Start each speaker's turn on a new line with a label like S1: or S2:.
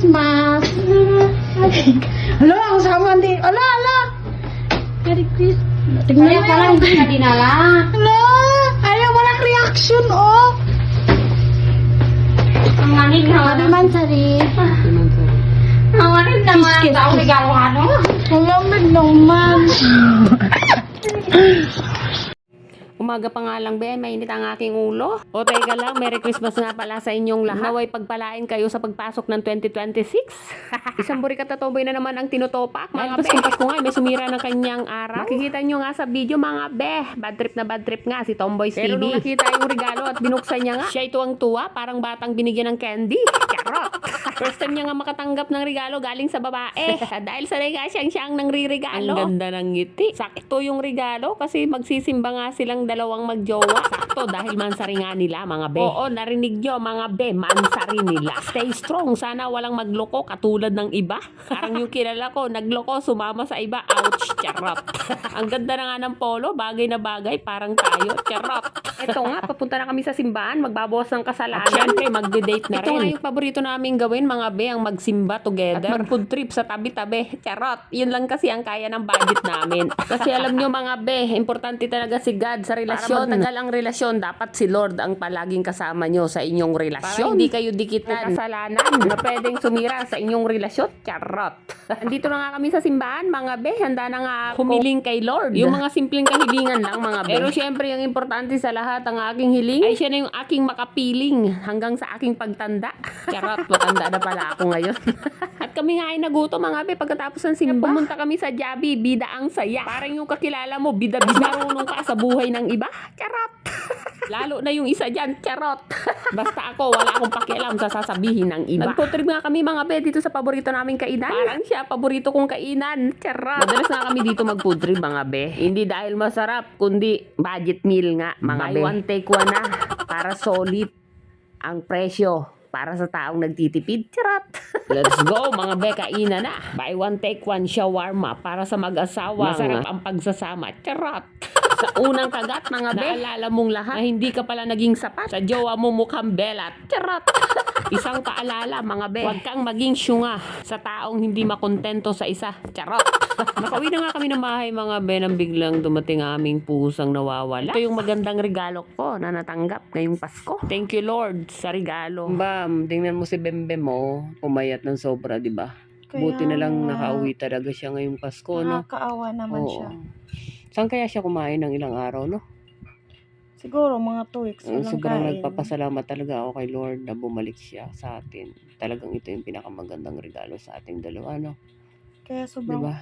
S1: Christmas! Hala, ang sama din. Hala! Merry Christmas. Tingnan
S2: Kaya
S1: mo
S2: pala
S1: yan.
S2: hindi ka dinala.
S1: Hala! Ayaw, walang reaction, oh.
S2: Ang manig na
S1: Happy Mansari.
S2: Ang manig naman.
S1: Kiss,
S2: Ang
S1: kiss.
S2: regalo ano?
S1: Ang lamig naman.
S3: Umaga pa nga lang, be, mainit ang aking ulo. O teka lang, Merry Christmas nga pala sa inyong lahat. Naway pagpalain kayo sa pagpasok ng 2026. Isang burikat na tomboy na naman ang tinutopak. Mga be, Pasko nga, may sumira ng kanyang araw. Makikita nyo nga sa video, mga be. Bad trip nga si Tomboy CB. Pero nung nakita yung regalo at binuksan niya nga, siya ito ang tuwa, parang batang binigyan ng candy. Charot! First time niya nga makatanggap ng regalo galing sa babae. Dahil sa nga siyang nangriregalo. Ang ganda ng ngiti. Sakto yung regalo kasi magsisimba nga silang dalawang magjowa. Sakto dahil mansari nga nila, mga be. Oo, narinig nyo, mga be, mansari nila. Stay strong, sana walang magloko katulad ng iba. Parang yung kilala ko, nagloko, sumama sa iba. Ouch, charot. Ang ganda na nga ng polo, bagay na bagay, parang tayo, charot. Ito nga, papunta na kami sa simbahan, magbabawas ng kasalanan. At syempre, magde-date na rin. Ito nga yung paborito namin gawin, mga be, ang magsimba together. At mag-food trip sa tabi-tabi. Charot. Yun lang kasi ang kaya ng budget namin. Kasi alam nyo, mga be, importante talaga si God sa relasyon. Para matagal ang relasyon, dapat si Lord ang palaging kasama nyo sa inyong relasyon. Para hindi kayo dikitan ng kasalanan na pwedeng sumira sa inyong relasyon. Charot. Andito na nga kami sa simbahan, mga be. Handa na nga ako humiling kay Lord. Yung mga simpleng kahilingan lang, mga be. Pero syempre, yung importante sa lahat, ang aking hiling ay siya na yung aking makapiling hanggang sa aking pagtanda. Charot, matanda na pala ako ngayon. At kami nga ay naguto, mga be, pagkatapos ng simba. Pumunta kami sa Jabi, bida ang saya. Parang yung kakilala mo, bida-bida marunong ka sa buhay ng iba. Charot. Lalo na yung isa dyan, charot. Basta ako, wala akong pakialam sa sasabihin ng iba. Nagpo-trip nga kami, mga be, dito sa paborito naming kainan. Parang siya, paborito kong kainan. Charot. Madalas nga kami dito mag-food trip, mga be. Hindi dahil masarap, kundi budget meal nga, mga be. Buy one, take one na. Para solid ang presyo. Para sa taong nagtitipid, charot. Let's go, mga be, kainan na. Buy one, take one, shawarma. Para sa mag-asawa. Masarap ang pagsasama, charot. Sa unang kagat, mga be, naalala mong lahat na hindi ka pala naging sapat. Sa jowa mo mukhang belat, charot. Isang paalala, mga be, huwag kang maging syunga sa taong hindi makontento sa isa, charot. Nakauwi na nga kami ng bahay, mga be, nang biglang dumating aming pusang nawawala. Ito yung magandang regalo ko na natanggap ngayong Pasko. Thank you, Lord, sa regalo. Bam, tingnan mo si Bembe mo, pumayat ng sobra, di ba? Buti na lang nakauwi talaga siya ngayong Pasko, no?
S1: Nakakaawa naman siya.
S3: Saan kaya siya kumain ng ilang araw, no?
S1: Siguro mga 2 weeks walang
S3: Sobrang
S1: kain.
S3: nagpapasalamat talaga ako kay Lord na bumalik siya sa atin. Talagang ito yung pinakamagandang regalo sa ating dalawa, no?
S1: Kaya sobrang
S3: Diba?